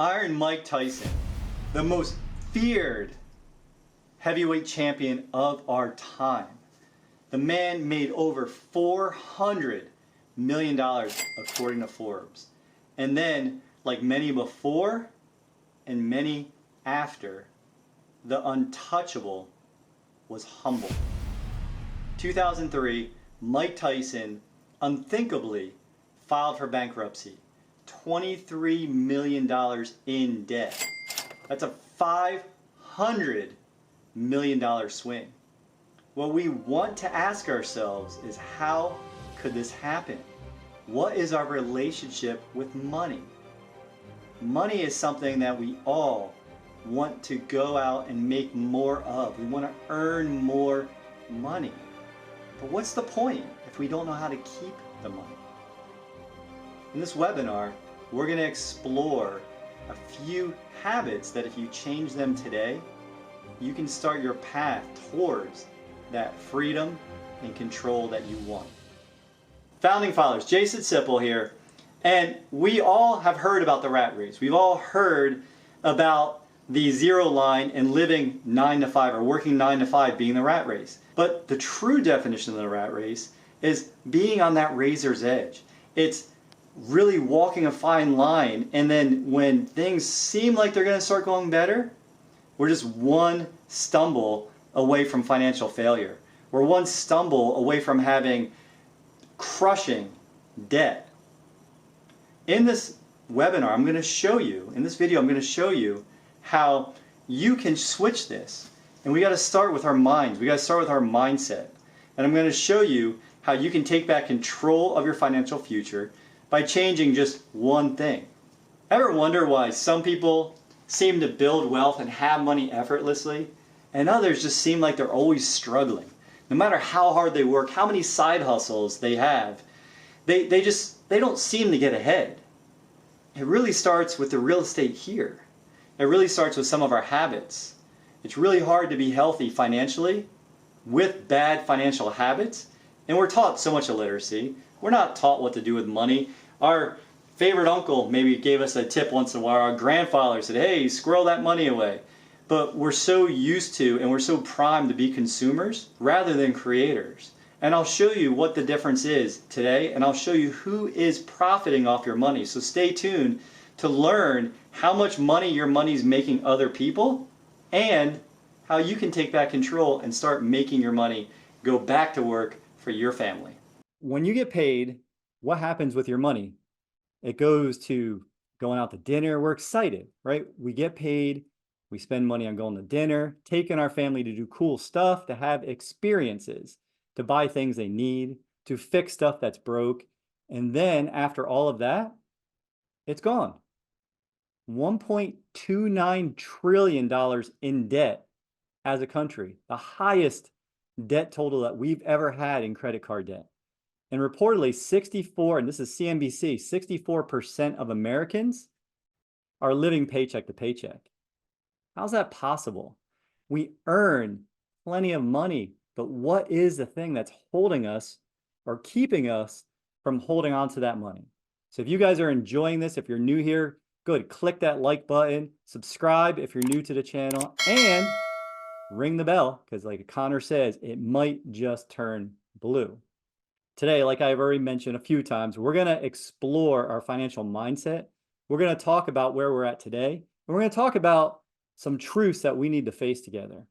Iron Mike Tyson, the most feared heavyweight champion of our time. The man made over $400 million according to Forbes. And then, like many before and many after, the untouchable was humble. 2003, Mike Tyson unthinkably filed for bankruptcy. $23 million in debt. That's a $500 million swing. What we want to ask ourselves is, how could this happen? What is our relationship with money? Money is something that we all want to go out and make more of. We want to earn more money. But what's the point if we don't know how to keep the money? In this webinar, we're going to explore a few habits that if you change them today, you can start your path towards that freedom and control that you want. Founding Fathers, Jason Sipple here, and we all have heard about the rat race. We've all heard about the zero line and living 9 to 5 or working 9 to 5 being the rat race. But the true definition of the rat race is being on that razor's edge. It's really walking a fine line, and then when things seem like they're going to start going better, we're just one stumble away from financial failure. We're one stumble away from having crushing debt. In this webinar, I'm going to show you, in this video, I'm going to show you how you can switch this. And we got to start with our minds. We got to start with our mindset. And I'm going to show you how you can take back control of your financial future by changing just one thing. Ever wonder why some people seem to build wealth and have money effortlessly, and others just seem like they're always struggling? No matter how hard they work, how many side hustles they have, they don't seem to get ahead. It really starts with the real estate here. It really starts with some of our habits. It's really hard to be healthy financially with bad financial habits, and we're taught so much illiteracy. We're not taught what to do with money. Our favorite uncle maybe gave us a tip once in a while. Our grandfather said, hey, squirrel that money away. But we're so used to and we're so primed to be consumers rather than creators. And I'll show you what the difference is today, and I'll show you who is profiting off your money. So stay tuned to learn how much money your money's making other people and how you can take back control and start making your money go back to work for your family. When you get paid, what happens with your money? It goes to going out to dinner. We're excited, right? We get paid. We spend money on going to dinner, taking our family to do cool stuff, to have experiences, to buy things they need, to fix stuff that's broke. And then after all of that, it's gone. $1.29 trillion in debt as a country, the highest debt total that we've ever had in credit card debt. And reportedly 64, and this is CNBC, 64% of Americans are living paycheck to paycheck. How's that possible? We earn plenty of money, but what is the thing that's holding us or keeping us from holding on to that money? So if you guys are enjoying this, if you're new here, good, click that like button, subscribe if you're new to the channel, and ring the bell, because like Connor says, it might just turn blue. Today, like I've already mentioned a few times, we're going to explore our financial mindset. We're going to talk about where we're at today, and we're going to talk about some truths that we need to face together.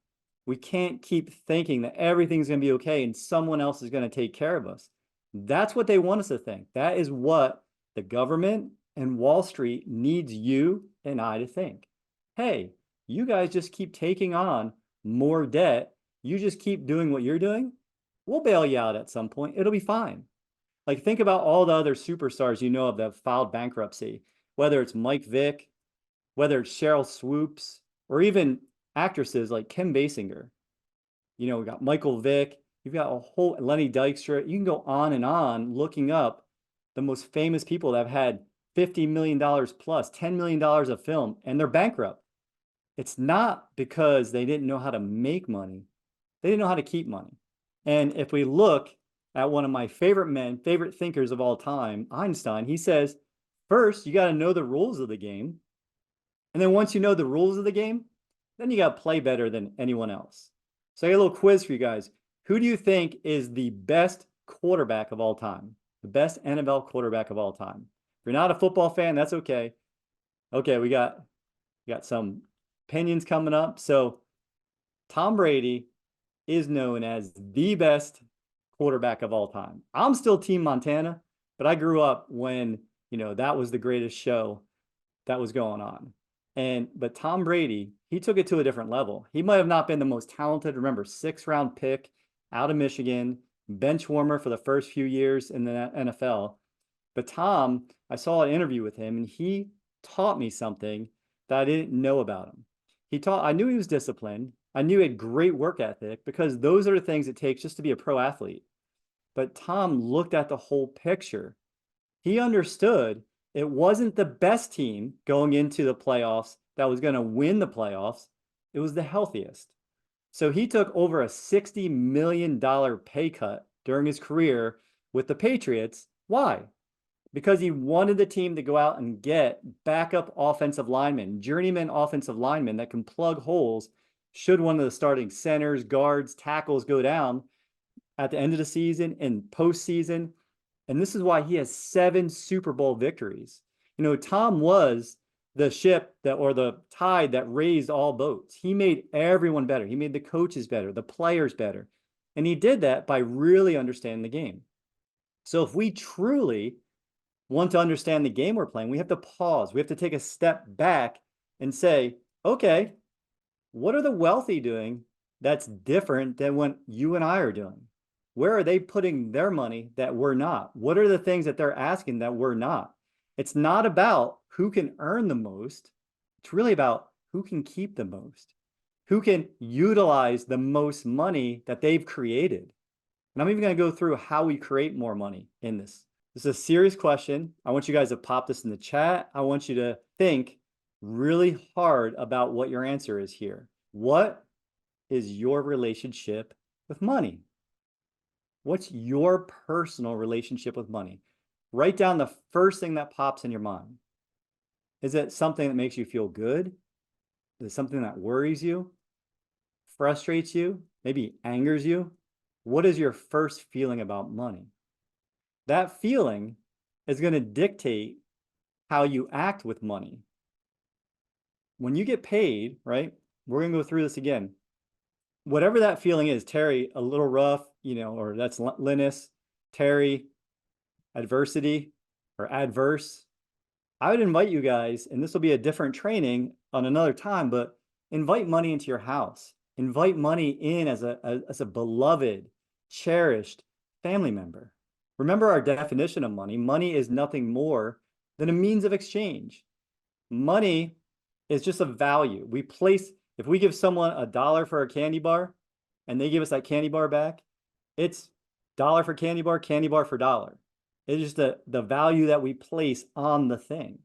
We can't keep thinking that everything's going to be okay and someone else is going to take care of us. That's what they want us to think. That is what the government and Wall Street needs you and I to think. Hey, you guys just keep taking on more debt. You just keep doing what you're doing. We'll bail you out at some point. It'll be fine. Like, think about all the other superstars you know of that have filed bankruptcy, whether it's Mike Vick, whether it's Cheryl Swoops, or even actresses like Kim Basinger. You know, we got Michael Vick, you've got a whole Lenny Dykstra. You can go on looking up the most famous people that have had $50 million plus, $10 million of film, and they're bankrupt. It's not because they didn't know how to make money. They didn't know how to keep money. And if we look at one of my favorite thinkers of all time, Einstein, he says, first, you got to know the rules of the game. And then once you know the rules of the game, then you got to play better than anyone else. So I got a little quiz for you guys. Who do you think is the best quarterback of all time? The best NFL quarterback of all time? If you're not a football fan, that's okay. Okay, we got some opinions coming up. So Tom Brady is known as the best quarterback of all time. I'm still Team Montana, but I grew up when, that was the greatest show that was going on. But Tom Brady, he took it to a different level. He might have not been the most talented. Remember, 6th-round pick out of Michigan, bench warmer for the first few years in the NFL. But Tom, I saw an interview with him, and he taught me something that I didn't know about him. I knew he was disciplined. I knew he had great work ethic because those are the things it takes just to be a pro athlete. But Tom looked at the whole picture. He understood it wasn't the best team going into the playoffs that was going to win the playoffs. It was the healthiest. So he took over a $60 million pay cut during his career with the Patriots. Why? Because he wanted the team to go out and get backup offensive linemen, journeyman offensive linemen that can plug holes should one of the starting centers, guards, tackles go down at the end of the season and postseason. And this is why he has 7 Super Bowl victories. Tom was the ship or the tide that raised all boats. He made everyone better. He made the coaches better, the players better. And he did that by really understanding the game. So if we truly want to understand the game we're playing, we have to pause. We have to take a step back and say, okay, what are the wealthy doing that's different than what you and I are doing? Where are they putting their money that we're not? What are the things that they're asking that we're not? It's not about who can earn the most. It's really about who can keep the most, who can utilize the most money that they've created. And I'm even going to go through how we create more money in this. This is a serious question. I want you guys to pop this in the chat. I want you to think really hard about what your answer is here. What is your relationship with money? What's your personal relationship with money? Write down the first thing that pops in your mind. Is it something that makes you feel good? Is it something that worries you, frustrates you, maybe angers you? What is your first feeling about money? That feeling is going to dictate how you act with money. When you get paid, right? We're going to go through this again. Whatever that feeling is, Terry, a little rough, or that's Linus, Terry, adversity or adverse. I would invite you guys, and this will be a different training on another time, but invite money into your house. Invite money in as a beloved, cherished family member. Remember our definition of money. Money is nothing more than a means of exchange. Money is just a value. If we give someone $1 for a candy bar and they give us that candy bar back, it's dollar for candy bar for dollar. It's just the value that we place on the thing.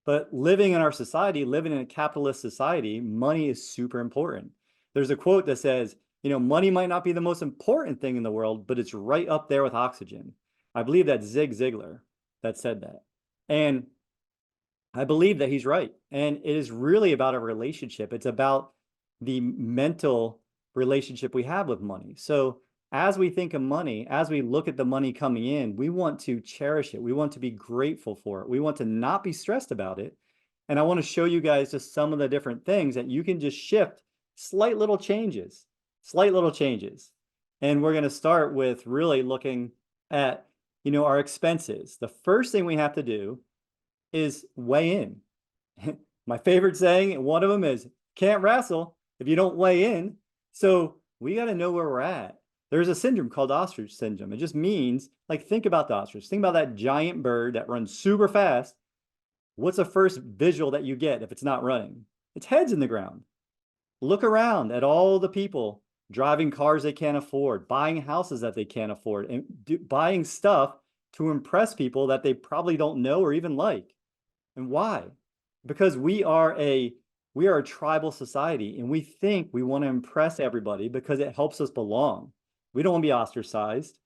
But living in our society, living in a capitalist society, money is super important. There's a quote that says, money might not be the most important thing in the world, but it's right up there with oxygen. I believe that's Zig Ziglar that said that. And I believe that he's right. And it is really about a relationship. It's about the mental relationship we have with money. So as we think of money, as we look at the money coming in, we want to cherish it. We want to be grateful for it. We want to not be stressed about it. And I want to show you guys just some of the different things that you can just shift, slight little changes. And we're going to start with really looking at, our expenses. The first thing we have to do is weigh in. My favorite saying, one of them is, can't wrestle if you don't weigh in. So we got to know where we're at. There's a syndrome called ostrich syndrome. It just means, think about the ostrich. Think about that giant bird that runs super fast. What's the first visual that you get if it's not running? Its head's in the ground. Look around at all the people driving cars they can't afford, buying houses that they can't afford, and buying stuff to impress people that they probably don't know or even like. And why? Because we are a tribal society, and we think we want to impress everybody because it helps us belong. We don't want to be ostracized.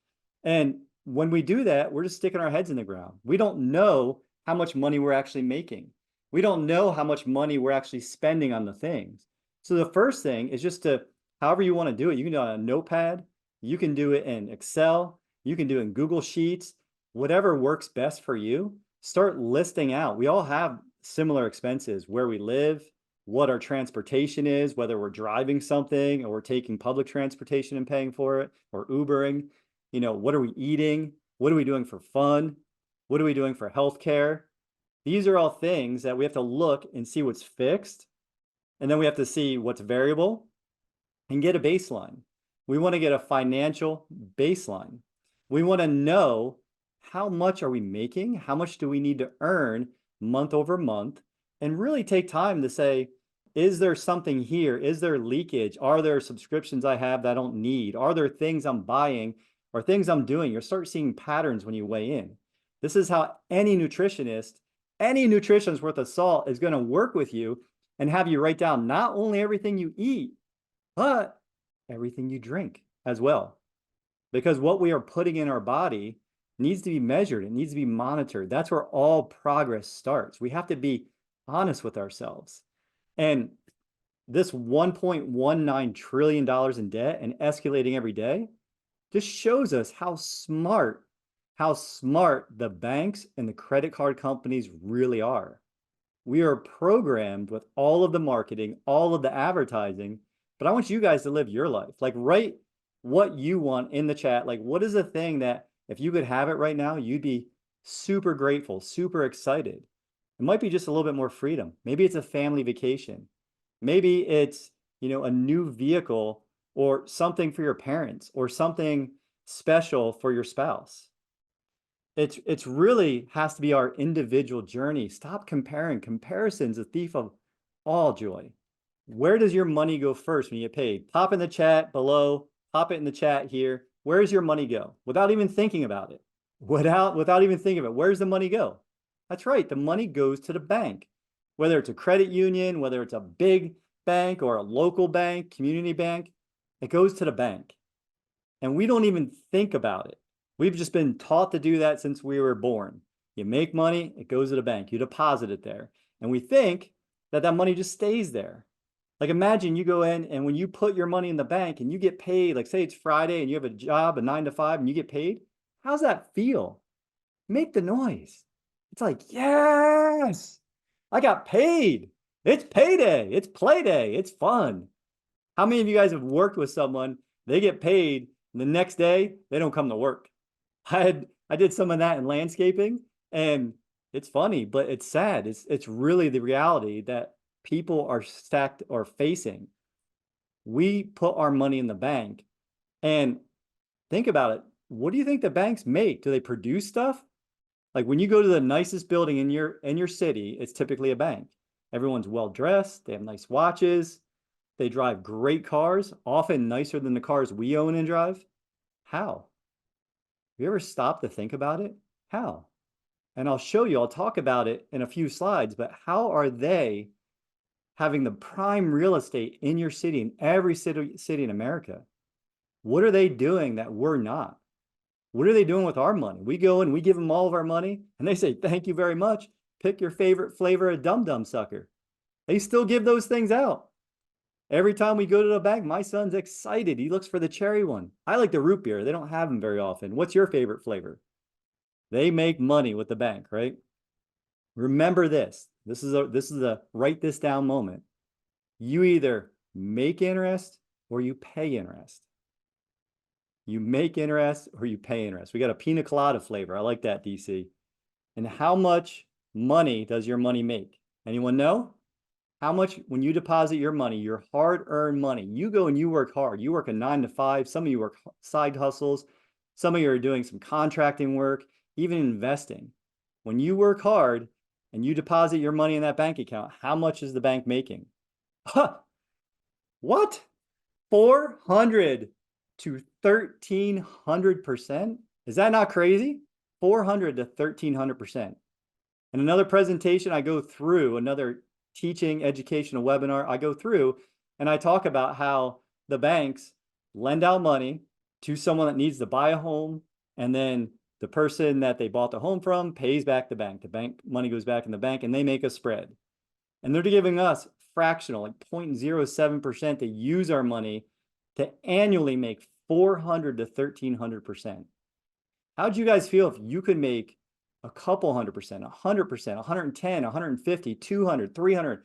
And when we do that, we're just sticking our heads in the ground. We don't know how much money we're actually making. We don't know how much money we're actually spending on the things. So the first thing is just to, however you want to do it, you can do it on a notepad, you can do it in Excel, you can do it in Google Sheets, whatever works best for you. Start listing out. We all have similar expenses, where we live, what our transportation is, whether we're driving something or we're taking public transportation and paying for it, or Ubering. You know, what are we eating? What are we doing for fun? What are we doing for healthcare? These are all things that we have to look and see what's fixed. And then we have to see what's variable and get a baseline. We want to get a financial baseline. We want to know, how much are we making? How much do we need to earn month over month? And really take time to say, is there something here? Is there leakage? Are there subscriptions I have that I don't need? Are there things I'm buying or things I'm doing? You'll start seeing patterns when you weigh in. This is how any nutritionist worth of salt is going to work with you and have you write down not only everything you eat, but everything you drink as well. Because what we are putting in our body needs to be measured. It needs to be monitored. That's where all progress starts. We have to be honest with ourselves. And this $1.19 trillion in debt and escalating every day just shows us how smart the banks and the credit card companies really are. We are programmed with all of the marketing, all of the advertising, but I want you guys to live your life. Like, write what you want in the chat. Like, what is the thing that if you could have it right now, you'd be super grateful, super excited? It might be just a little bit more freedom. Maybe it's a family vacation. Maybe it's, you know, a new vehicle or something for your parents or something special for your spouse. It's really has to be our individual journey. Stop comparing. Comparison's a thief of all joy. Where does your money go first when you get paid? Pop in the chat below, pop it in the chat here. Where does your money go? Without even thinking about it. Without even thinking of it, where does the money go? That's right, the money goes to the bank. Whether it's a credit union, whether it's a big bank or a local bank, community bank, it goes to the bank. And we don't even think about it. We've just been taught to do that since we were born. You make money, it goes to the bank. You deposit it there. And we think that that money just stays there. Like, imagine you go in and when you put your money in the bank and you get paid, like say it's Friday and you have a job, a 9 to 5, and you get paid. How's that feel? Make the noise. It's like, yes, I got paid. It's payday. It's play day. It's fun. How many of you guys have worked with someone, they get paid, and the next day they don't come to work? I did some of that in landscaping, and it's funny, but it's sad. It's really the reality that people are stacked or facing. We put our money in the bank, and think about it. What do you think the banks make? Do they produce stuff? Like, when you go to the nicest building in your city, it's typically a bank. Everyone's well dressed. They have nice watches. They drive great cars, often nicer than the cars we own and drive. How? Have you ever stopped to think about it? How? And I'll show you, I'll talk about it in a few slides, but how are they having the prime real estate in your city, in every city in America? What are they doing that we're not? What are they doing with our money? We go and we give them all of our money and they say, thank you very much. Pick your favorite flavor of Dum Dum Sucker. They still give those things out. Every time we go to the bank, my son's excited. He looks for the cherry one. I like the root beer. They don't have them very often. What's your favorite flavor? They make money with the bank, right? Remember this. This is a write this down moment. You either make interest or you pay interest. You make interest or you pay interest. We got a pina colada flavor. I like that, DC. And how much money does your money make? Anyone know? How much, when you deposit your money, your hard-earned money, you go and you work hard. You work a 9 to 5. Some of you work side hustles. Some of you are doing some contracting work, even investing. When you work hard and you deposit your money in that bank account, how much is the bank making? Huh. What? 400 to 1,300%? Is that not crazy? 400 to 1,300%. In another presentation, I go through another teaching educational webinar. I go through and I talk about how the banks lend out money to someone that needs to buy a home, and then the person that they bought the home from pays back the bank. The bank money goes back in the bank and they make a spread. And they're giving us fractional, like 0.07% to use our money to annually make 400 to 1,300%. How'd you guys feel if you could make a couple 100%, 100%, 110, 150, 200, 300,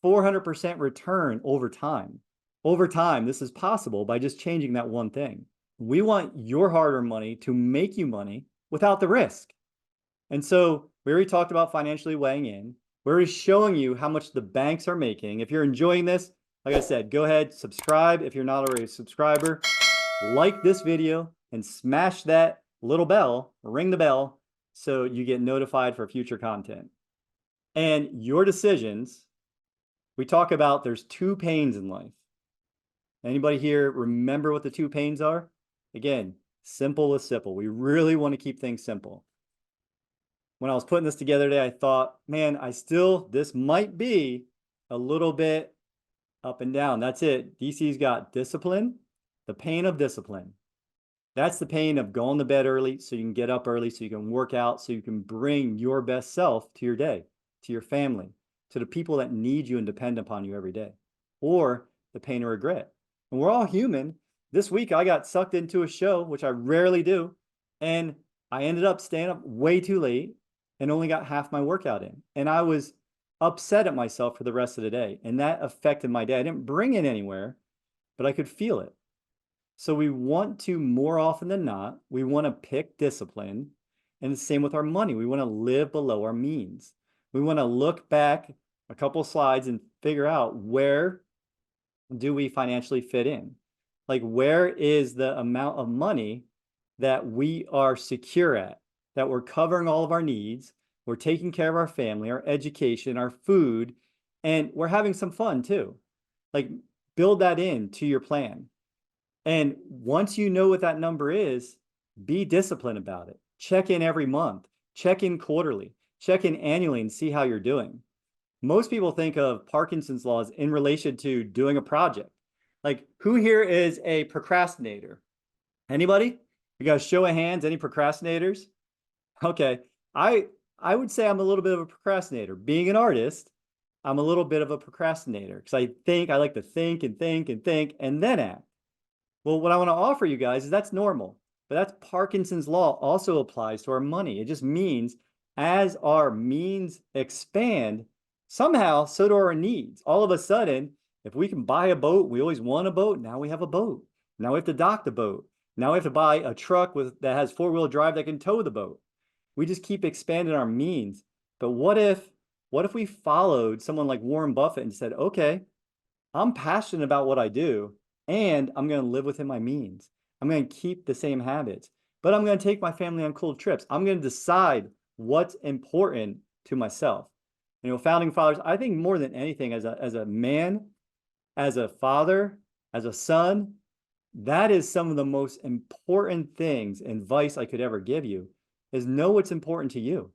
400% return over time? Over time, this is possible by just changing that one thing. We want your hard-earned money to make you money without the risk. And so we already talked about financially weighing in. We're already showing you how much the banks are making. If you're enjoying this, like I said, go ahead, subscribe if you're not already a subscriber. Like this video and smash that little bell, ring the bell, so you get notified for future content. And your decisions, we talk about there's two pains in life. Anybody here remember what the two pains are? Again, simple is simple. We really want to keep things simple. When I was putting this together today, I thought, man, this might be a little bit up and down. That's it. DC's got discipline, the pain of discipline. That's the pain of going to bed early so you can get up early, so you can work out, so you can bring your best self to your day, to your family, to the people that need you and depend upon you every day. Or the pain of regret. And we're all human. This week I got sucked into a show, which I rarely do, and I ended up staying up way too late and only got half my workout in. And I was upset at myself for the rest of the day. And that affected my day. I didn't bring it anywhere, but I could feel it. So we want to, more often than not, we want to pick discipline. And the same with our money. We want to live below our means. We want to look back a couple slides and figure out, where do we financially fit in? Like, where is the amount of money that we are secure at, that we're covering all of our needs, we're taking care of our family, our education, our food, and we're having some fun too. Like, build that into your plan. And once you know what that number is, be disciplined about it. Check in every month, check in quarterly, check in annually, and see how you're doing. Most people think of Parkinson's laws in relation to doing a project. Like, who here is a procrastinator? Anybody? You guys, show of hands, any procrastinators? Okay, I would say I'm a little bit of a procrastinator. Being an artist, I'm a little bit of a procrastinator because I like to think and think and think and then act. Well, what I want to offer you guys is that's normal, but that's Parkinson's law also applies to our money. It just means as our means expand, somehow so do our needs. All of a sudden, if we can buy a boat, we always want a boat. Now we have a boat. Now we have to dock the boat. Now we have to buy a truck that has four-wheel drive that can tow the boat. We just keep expanding our means. But what if we followed someone like Warren Buffett and said, okay, I'm passionate about what I do, and I'm going to live within my means. I'm going to keep the same habits, but I'm going to take my family on cool trips. I'm going to decide what's important to myself. You know, founding fathers, I think more than anything, as a man, as a father, as a son, that is some of the most important things, advice I could ever give you, is know what's important to you.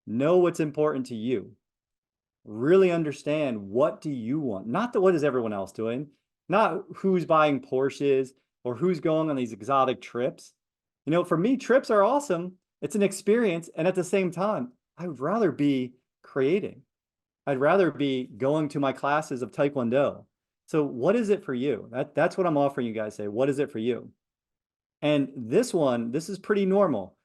Know what's important to you. Really understand, what do you want? Not what is everyone else doing, not who's buying Porsches or who's going on these exotic trips. You know, for me, trips are awesome. It's an experience. And at the same time, I would rather be creating. I'd rather be going to my classes of Taekwondo. So what is it for you? That's what I'm offering you guys today. What is it for you? And this is pretty normal.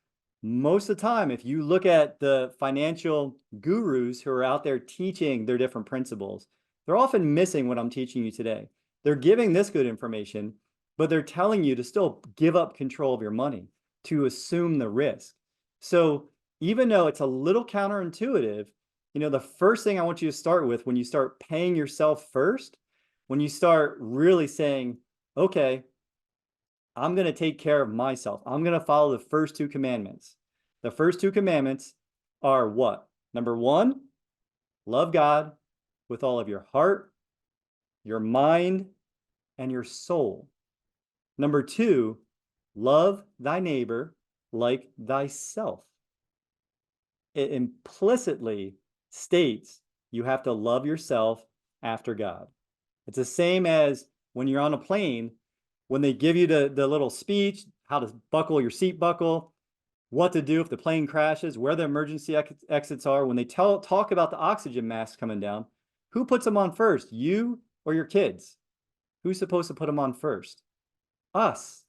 Most of the time, if you look at the financial gurus who are out there teaching their different principles, they're often missing what I'm teaching you today. They're giving this good information, but they're telling you to still give up control of your money, to assume the risk. So even though it's a little counterintuitive, you know, the first thing I want you to start with, when you start paying yourself first, when you start really saying, okay, I'm going to take care of myself. I'm going to follow the first two commandments. The first two commandments are what? Number one, love God with all of your heart, your mind, and your soul. Number two, love thy neighbor like thyself. It implicitly states you have to love yourself after God. It's the same as when you're on a plane, when they give you the little speech, how to buckle your seat buckle. what to do if the plane crashes, where the emergency exits are. When they talk about the oxygen masks coming down, who puts them on first, you or your kids? Who's supposed to put them on first? Us.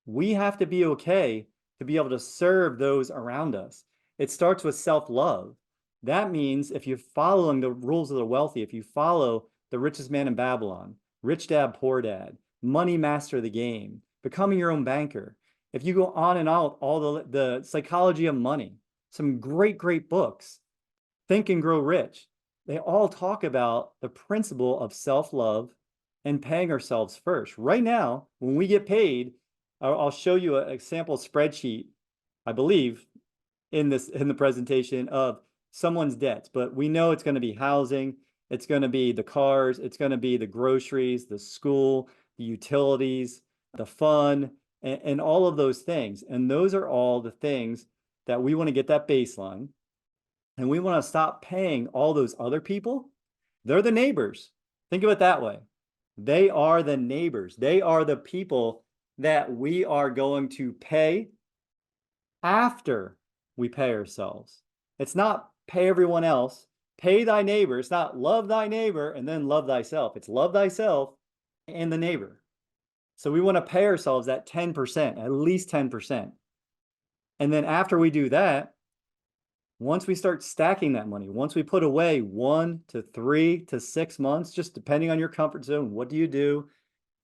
We have to be okay to be able to serve those around us. It starts with self-love. That means if you're following the rules of the wealthy, if you follow the richest man in Babylon, rich dad, poor dad, money master of the game, becoming your own banker, if you go on and on with all the psychology of money, some great books, Think and Grow Rich, they all talk about the principle of self-love and paying ourselves first. Right now, when we get paid, I'll show you a sample spreadsheet, I believe, in the presentation of someone's debts, but we know it's going to be housing, it's going to be the cars, it's going to be the groceries, the school, the utilities, the fun, and all of those things. And those are all the things that we want to get that baseline. And we want to stop paying all those other people. They're the neighbors. Think of it that way. They are the neighbors. They are the people that we are going to pay after we pay ourselves. It's not pay everyone else, pay thy neighbor. It's not love thy neighbor and then love thyself. It's love thyself and the neighbor. So we want to pay ourselves at 10%, at least 10%. And then after we do that, once we start stacking that money, once we put away 1 to 3 to 6 months, just depending on your comfort zone, what do you do?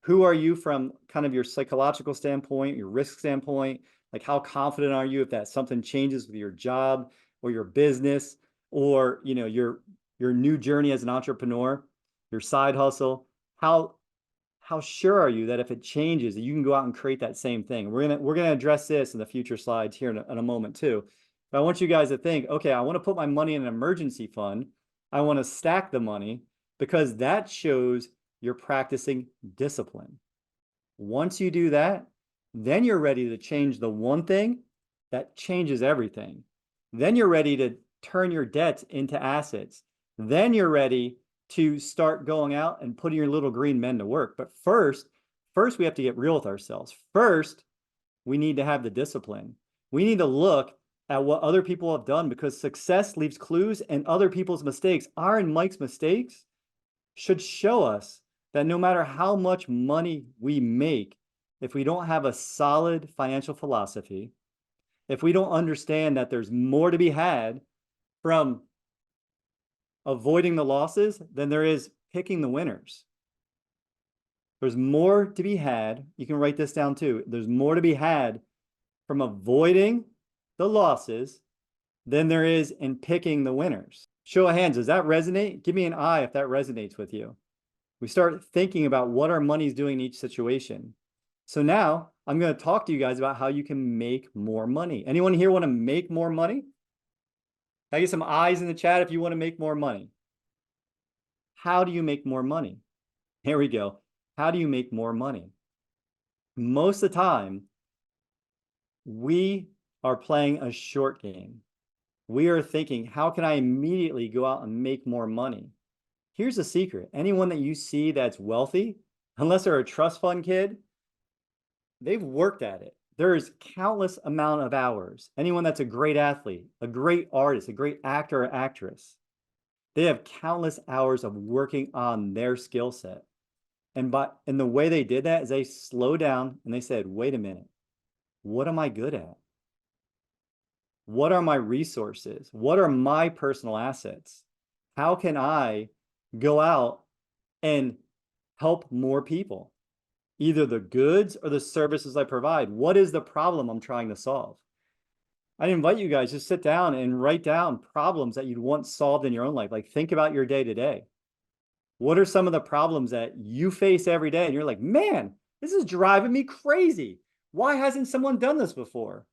Who are you from kind of your psychological standpoint, your risk standpoint? Like how confident are you if that something changes with your job or your business or your new journey as an entrepreneur, your side hustle? How sure are you that if it changes, that you can go out and create that same thing? We're gonna address this in the future slides here in a moment too. But I want you guys to think, okay, I want to put my money in an emergency fund. I want to stack the money because that shows you're practicing discipline. Once you do that, then you're ready to change the one thing that changes everything. Then you're ready to turn your debts into assets. Then you're ready to start going out and putting your little green men to work. But first we have to get real with ourselves. First, we need to have the discipline. We need to look at what other people have done because success leaves clues and other people's mistakes. Our and Mike's mistakes should show us that no matter how much money we make, if we don't have a solid financial philosophy, if we don't understand that there's more to be had from avoiding the losses than there is picking the winners. There's more to be had. You can write this down too. There's more to be had from avoiding the losses than there is in picking the winners. Show of hands, does that resonate? Give me an eye if that resonates with you. We start thinking about what our money is doing in each situation. So now I'm going to talk to you guys about how you can make more money. Anyone here want to make more money? I get some eyes in the chat if you want to make more money. How do you make more money? Here we go. How do you make more money? Most of the time, we are playing a short game. We are thinking, how can I immediately go out and make more money? Here's the secret. Anyone that you see that's wealthy, unless they're a trust fund kid, they've worked at it. There is countless amount of hours. Anyone that's a great athlete, a great artist, a great actor or actress, they have countless hours of working on their skill set. And the way they did that is they slowed down and they said, wait a minute, what am I good at? What are my resources? What are my personal assets? How can I go out and help more people? Either the goods or the services I provide. What is the problem I'm trying to solve? I invite you guys to sit down and write down problems that you'd want solved in your own life. Like think about your day to day. What are some of the problems that you face every day? And you're like, man, this is driving me crazy. Why hasn't someone done this before?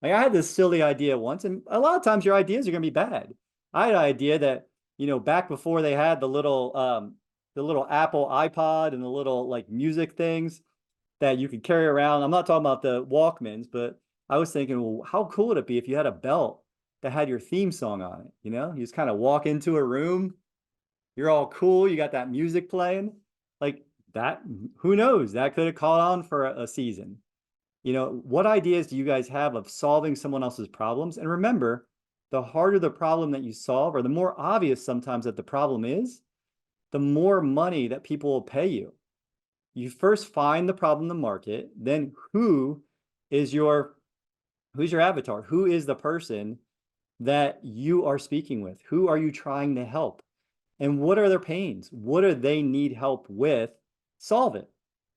Like I had this silly idea once, and a lot of times your ideas are going to be bad. I had an idea that, back before they had the little Apple iPod and the little like music things that you could carry around. I'm not talking about the Walkmans, but I was thinking, well, how cool would it be if you had a belt that had your theme song on it? You just kind of walk into a room, you're all cool, you got that music playing. Like that, who knows? That could have caught on for a season. What ideas do you guys have of solving someone else's problems? And remember, the harder the problem that you solve, or the more obvious sometimes that the problem is, the more money that people will pay you. You first find the problem in the market, then is your who's your avatar? Who is the person that you are speaking with? Who are you trying to help? And what are their pains? What do they need help with? Solve it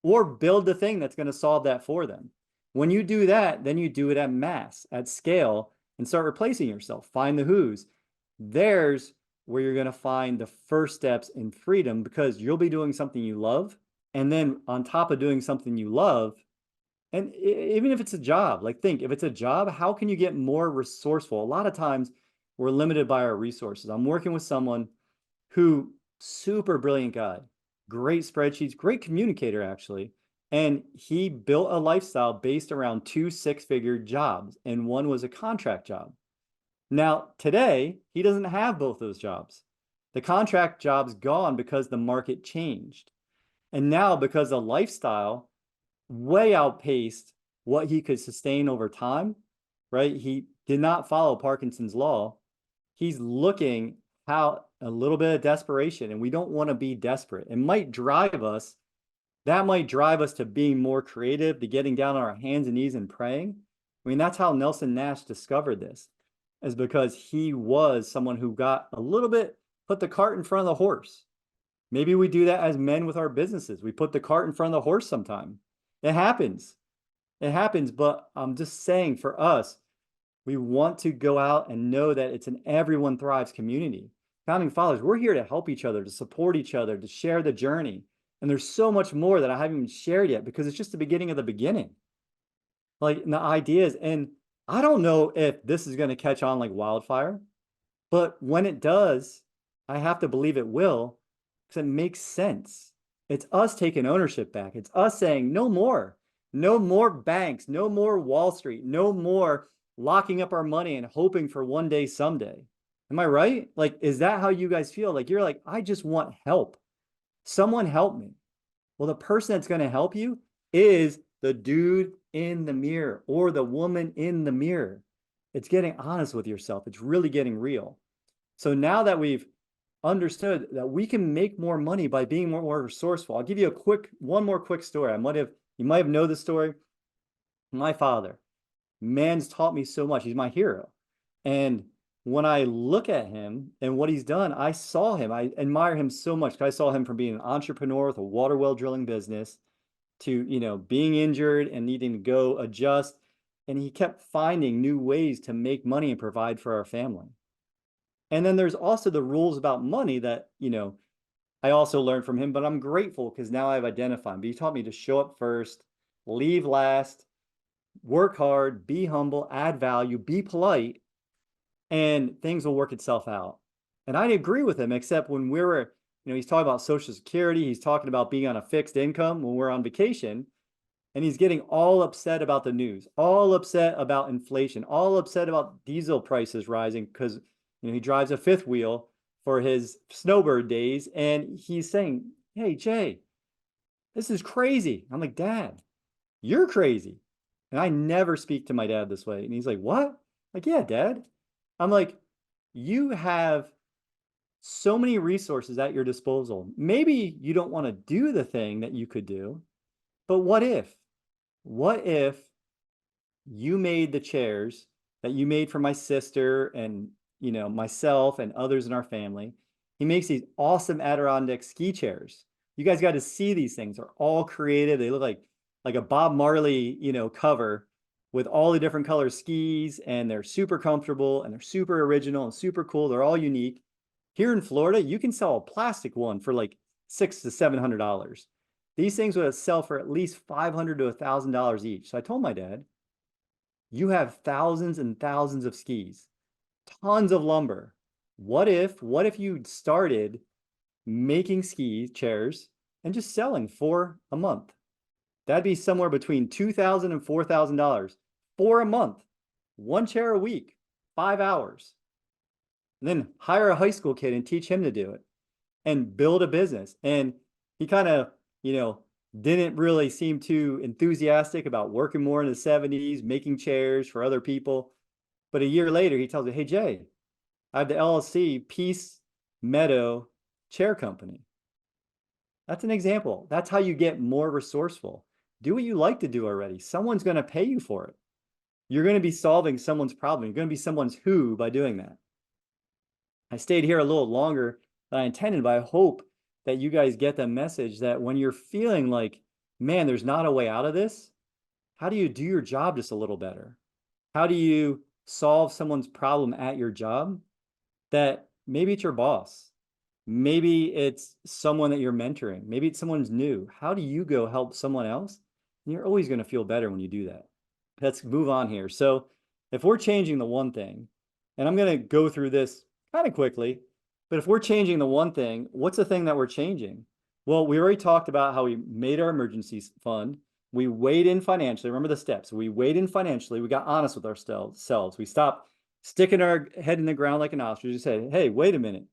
or build the thing that's going to solve that for them. When you do that, then you do it at mass, at scale, and start replacing yourself. Find the who's. There's where you're going to find the first steps in freedom, because you'll be doing something you love. And then on top of doing something you love, and even if it's a job, like think, if it's a job, how can you get more resourceful? A lot of times we're limited by our resources. I'm working with someone who, super brilliant guy, great spreadsheets, great communicator actually. And he built a lifestyle based around 2 six-figure jobs, and one was a contract job. Now, today, he doesn't have both those jobs. The contract job's gone because the market changed. And now, because the lifestyle way outpaced what he could sustain over time, right? He did not follow Parkinson's law. He's looking how a little bit of desperation, and we don't want to be desperate. That might drive us to being more creative, to getting down on our hands and knees and praying. I mean, that's how Nelson Nash discovered this, is because he was someone who got a little bit, put the cart in front of the horse. Maybe we do that as men with our businesses. We put the cart in front of the horse sometime. It happens. It happens, but I'm just saying, for us, we want to go out and know that it's an everyone thrives community. Founding Fathers, we're here to help each other, to support each other, to share the journey. And there's so much more that I haven't even shared yet, because it's just the beginning of the beginning. Like the ideas, and I don't know if this is going to catch on like wildfire, but when it does, I have to believe it will, because it makes sense. It's us taking ownership back. It's us saying no more banks, no more Wall Street, no more locking up our money and hoping for one day, someday. Am I right? Like, is that how you guys feel? Like, you're like, I just want help. Someone help me. Well, the person that's going to help you is the dude in the mirror or the woman in the mirror. It's getting honest with yourself. It's really getting real. So now that we've understood that we can make more money by being more resourceful, I'll give you one more quick story. You might have known this story. My father, man's taught me so much. He's my hero. And when I look at him and what he's done, I admire him so much. I saw him from being an entrepreneur with a water well drilling business to, being injured and needing to go adjust. And he kept finding new ways to make money and provide for our family. And then there's also the rules about money that, I also learned from him, but I'm grateful because now I've identified. But he taught me to show up first, leave last, work hard, be humble, add value, be polite, and things will work itself out. And I agree with him, except when he's talking about Social Security, he's talking about being on a fixed income when we're on vacation, and he's getting all upset about the news, all upset about inflation, all upset about diesel prices rising because he drives a fifth wheel for his snowbird days, and he's saying, "Hey, Jay, this is crazy." I'm like, "Dad, you're crazy." And I never speak to my dad this way. And he's like, "What?" Like, "Yeah, Dad." I'm like, you have so many resources at your disposal. Maybe you don't want to do the thing that you could do, but what if you made the chairs that you made for my sister and myself and others in our family? He makes these awesome Adirondack ski chairs. You guys got to see these things. They're all creative. They look like a Bob Marley, cover with all the different color skis, and they're super comfortable and they're super original and super cool. They're all unique. Here in Florida, you can sell a plastic one for like $600 to $700. These things would sell for at least $500 to $1,000 each. So I told my dad, you have thousands and thousands of skis, tons of lumber. What if you started making ski chairs and just selling for a month? That'd be somewhere between $2,000 and $4,000 for a month, one chair a week, 5 hours. And then hire a high school kid and teach him to do it and build a business. And he kind of, didn't really seem too enthusiastic about working more in the 70s, making chairs for other people. But a year later, he tells me, hey, Jay, I have the LLC Peace Meadow Chair Company. That's an example. That's how you get more resourceful. Do what you like to do already. Someone's going to pay you for it. You're going to be solving someone's problem. You're going to be someone's who by doing that. I stayed here a little longer than I intended, but I hope that you guys get the message that when you're feeling like, man, there's not a way out of this, how do you do your job just a little better? How do you solve someone's problem at your job? That maybe it's your boss. Maybe it's someone that you're mentoring. Maybe it's someone's new. How do you go help someone else? And you're always going to feel better when you do that. Let's move on here. So if we're changing the one thing, and I'm going to go through this kind of quickly, but if we're changing the one thing, what's the thing that we're changing? Well, we already talked about how we made our emergency fund. We weighed in financially. Remember the steps. We weighed in financially. We got honest with ourselves. We stopped sticking our head in the ground like an ostrich and said, hey, wait a minute.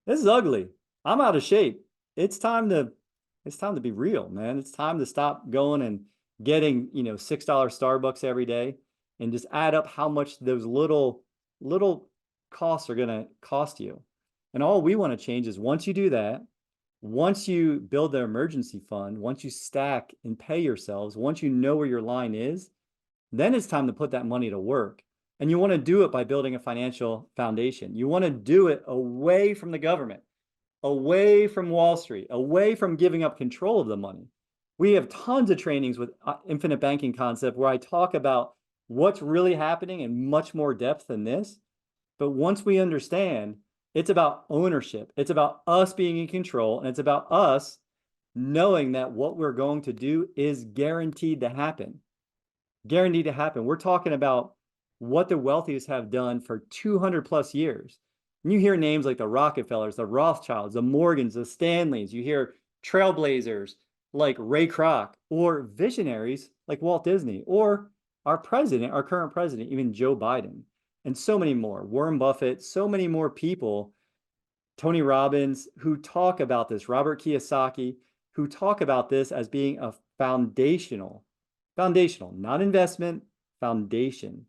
This is ugly. I'm out of shape. It's time to be real, man. It's time to stop going and getting, $6 Starbucks every day and just add up how much those little costs are going to cost you. And all we want to change is once you do that, once you build the emergency fund, once you stack and pay yourselves, once you know where your line is, then it's time to put that money to work. And you want to do it by building a financial foundation. You want to do it away from the government, away from Wall Street, away from giving up control of the money. We have tons of trainings with Infinite Banking Concept where I talk about what's really happening in much more depth than this. But once we understand, it's about ownership. It's about us being in control, and it's about us knowing that what we're going to do is guaranteed to happen. Guaranteed to happen. We're talking about what the wealthiest have done for 200 plus years. And you hear names like the Rockefellers, the Rothschilds, the Morgans, the Stanleys. You hear trailblazers like Ray Kroc, or visionaries like Walt Disney, or our president, our current president, even Joe Biden, and so many more. Warren Buffett, so many more people, Tony Robbins, who talk about this, Robert Kiyosaki, who talk about this as being a foundational, not investment, foundation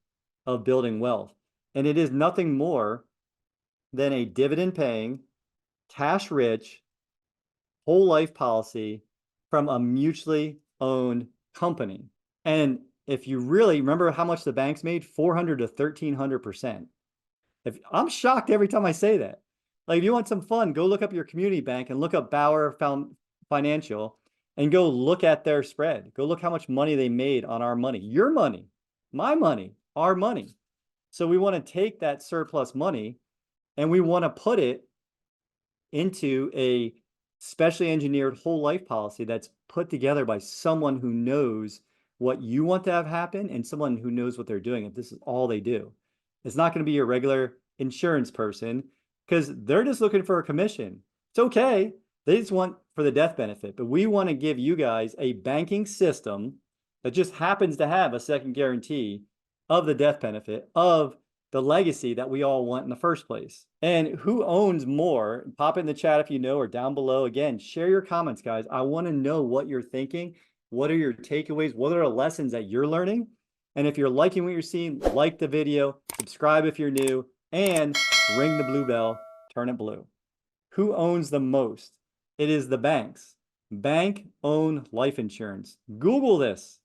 of building wealth. And it is nothing more than a dividend paying, cash rich, whole life policy from a mutually owned company. And if you really remember how much the banks made, 400 to 1300%. I'm shocked every time I say that. Like, if you want some fun, go look up your community bank and look up Bauer Financial and go look at their spread. Go look how much money they made on our money, your money, my money, our money. So we want to take that surplus money and we want to put it into a specially engineered whole life policy that's put together by someone who knows what you want to have happen and someone who knows what they're doing. If this is all they do, it's not going to be your regular insurance person because they're just looking for a commission. It's okay. They just want for the death benefit, but we want to give you guys a banking system that just happens to have a second guarantee of the death benefit of the legacy that we all want in the first place. And who owns more? Pop in the chat if you know, or down below. Again, share your comments, guys. I want to know what you're thinking. What are your takeaways? What are the lessons that you're learning? And if you're liking what you're seeing, like the video, subscribe if you're new, and ring the blue bell, turn it blue. Who owns the most? It is the banks. Bank-owned life insurance. Google this.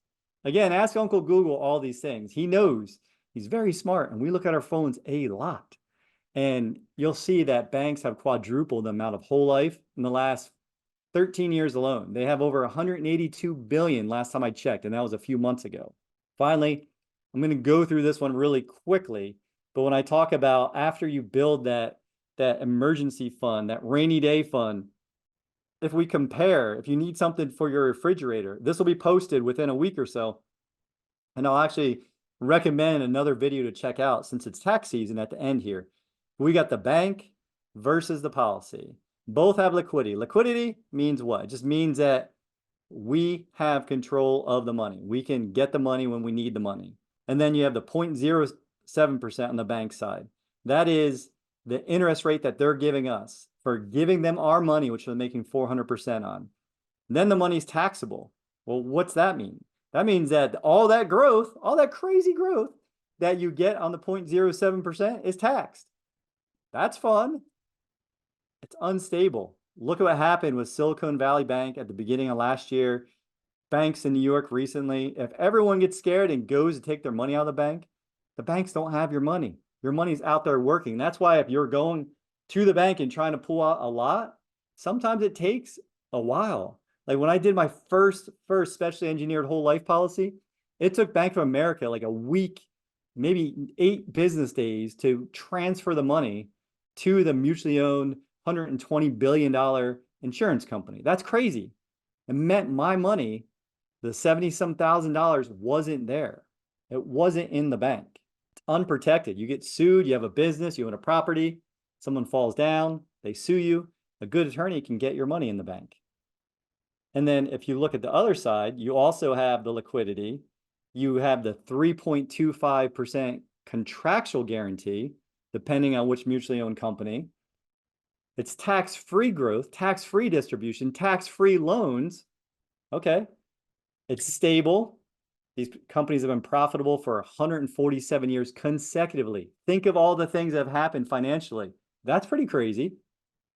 Again, ask Uncle Google all these things. He knows. He's very smart, and we look at our phones a lot. And you'll see that banks have quadrupled the amount of whole life in the last 13 years alone. They have over 182 billion last time I checked, and that was a few months ago. Finally, I'm going to go through this one really quickly. But when I talk about after you build that emergency fund, that rainy day fund, if we compare, if you need something for your refrigerator, this will be posted within a week or so. And I'll actually recommend another video to check out since it's tax season at the end here. We got the bank versus the policy. Both have liquidity. Liquidity means what? It just means that we have control of the money. We can get the money when we need the money. And then you have the 0.07% on the bank side. That is the interest rate that they're giving us for giving them our money, which they're making 400% on. Then the money's taxable. Well, what's that mean? That means that all that growth, all that crazy growth that you get on the 0.07% is taxed. That's fun. It's unstable. Look at what happened with Silicon Valley Bank at the beginning of last year, banks in New York recently. If everyone gets scared and goes to take their money out of the banks don't have your money. Your money's out there working. That's why if you're going to the bank and trying to pull out a lot, sometimes it takes a while. Like when I did my first specially engineered whole life policy, it took Bank of America like a week, maybe 8 business days to transfer the money to the mutually owned $120 billion insurance company. That's crazy. It meant my money, the 70-some thousand dollars, wasn't there. It wasn't in the bank. It's unprotected. You get sued, you have a business, you own a property, someone falls down, they sue you. A good attorney can get your money in the bank. And then if you look at the other side, you also have the liquidity. You have the 3.25% contractual guarantee, depending on which mutually owned company. It's tax-free growth, tax-free distribution, tax-free loans. Okay. It's stable. These companies have been profitable for 147 years consecutively. Think of all the things that have happened financially. That's pretty crazy.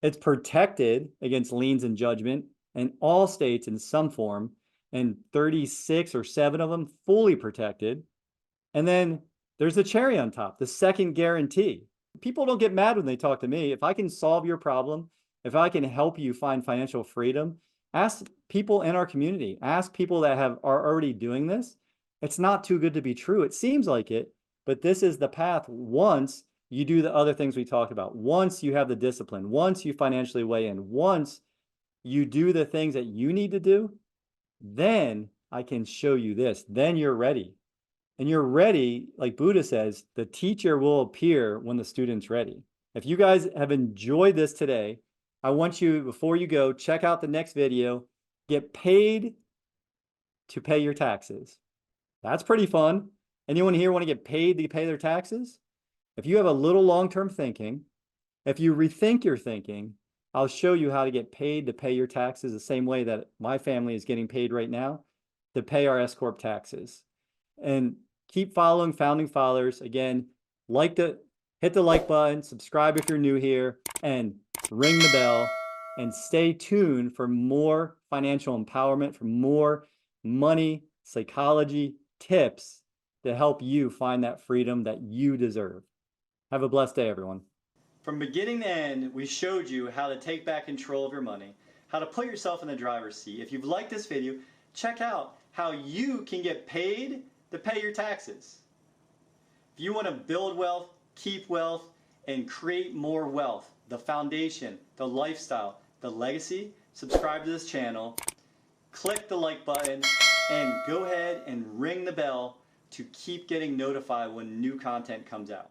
It's protected against liens and judgment in all states in some form, and 36 or 7 of them fully protected. And then there's the cherry on top, the second guarantee. People don't get mad when they talk to me. If I can solve your problem, if I can help you find financial freedom, ask people in our community, ask people that are already doing this. It's not too good to be true. It seems like it, but this is the path once you do the other things we talked about. Once you have the discipline, once you financially weigh in, once you do the things that you need to do, then I can show you this. Then you're ready. And you're ready, like Buddha says, the teacher will appear when the student's ready. If you guys have enjoyed this today, I want you, before you go, check out the next video, get paid to pay your taxes. That's pretty fun. Anyone here want to get paid to pay their taxes? If you have a little long-term thinking, if you rethink your thinking, I'll show you how to get paid to pay your taxes the same way that my family is getting paid right now to pay our S-Corp taxes. And keep following Founding Fathers. Again, hit the like button, subscribe if you're new here, and ring the bell, and stay tuned for more financial empowerment, for more money, psychology tips to help you find that freedom that you deserve. Have a blessed day, everyone. From beginning to end, we showed you how to take back control of your money, how to put yourself in the driver's seat. If you've liked this video, check out how you can get paid to pay your taxes. If you want to build wealth, keep wealth, and create more wealth, the foundation, the lifestyle, the legacy, subscribe to this channel, click the like button, and go ahead and ring the bell to keep getting notified when new content comes out.